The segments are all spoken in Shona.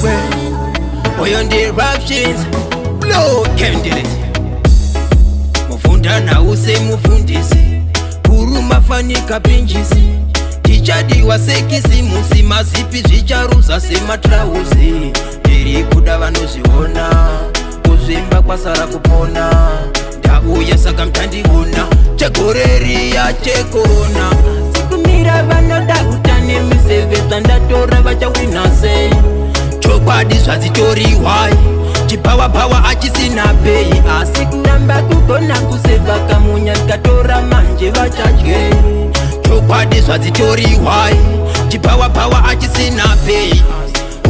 zimbabwe oyo ndi eruptions no candidate mufunda nause mufundisi kuruma fanika pinjisi tichadiwa sekisimusi mazipi zvicharuza sematrauzi iri kuda vanozviona kuzvimba kwasara kupona ndauya saka mtandiona chegoreriya chekorona sikumira vanoda utane miseveza ndatora vachawinase chokwadi zvadzitoriwai chipawapwa achisina pei asi kuramba kugona kuseva kamunya tikatora manje vachadye chokwadi zvadzitoriwai chipawapwa achisina pei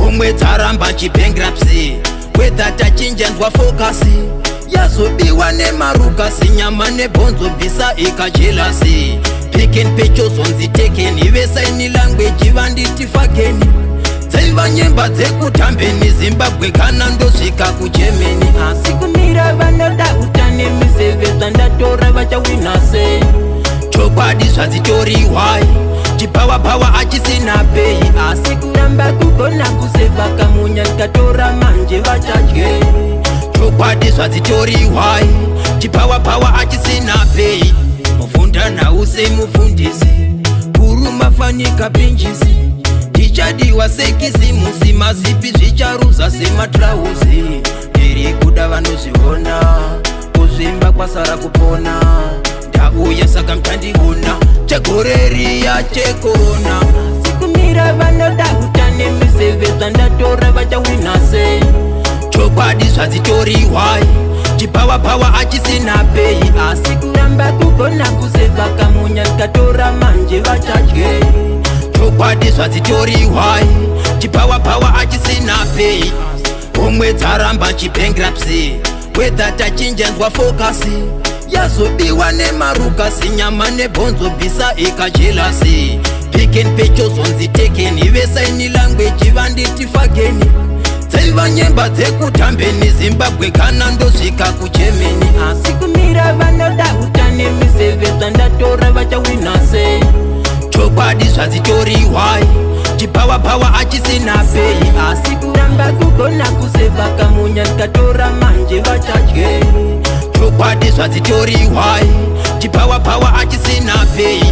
umwe dzaramba chibankruptcy whether tachinjanzwa fokasi yazobiwa nemarukasi nyama nebhonzo bvisa ikajelasi piken pechozonzi tekeni vesaini language vanditi fageni dzaiva nyemba dzekutambeni zimbabwe kana ndosvika kugermany asi kumira vanoda utane miseveza ndatora vachawinase chokwadi zvadzitoriwai chipawapwa achisina pei asi kuramba kugona kuseva kamunya tikatora manje vachadye chokwadi zvadzitoriwai chipawapwa achisina pei mufunda nause mufundisi kuruma fanika pinjisi tichadiwa sekisimusi mazipi zvicharuza sematrauzi iri kuda vanozviona kuzvimba kwasara kupona ndauya saka mtandiona chegoreriya chekorona sikumira vanoda utane miseveza ndatora vachawinase chokwadi zvadzitoriwai chipawapwa achisina pei asi kuramba kugona kuseva kamunya tikatora manje vachadye chokwadi zvadzitoriwai chipawapwa achisina pei umwe dzaramba chibankruptcy whether tachinjanzwa fokasi yazobiwa nemarukasi nyama nebhonzo bvisa ikajelasi piken pechozonzi tekeni vesaini language vanditi fageni dzaiva nyemba dzekutambeni zimbabwe kana ndosvika kugermany asi kumira vanoda utane miseveza ndatora vachawinase chokwadi zvadzitoriwai chipawapwa achisina pei asi kuramba kugona kuseva kamunya tikatora manje vachadye chokwadi zvadzitoriwai chipawapwa achisina pei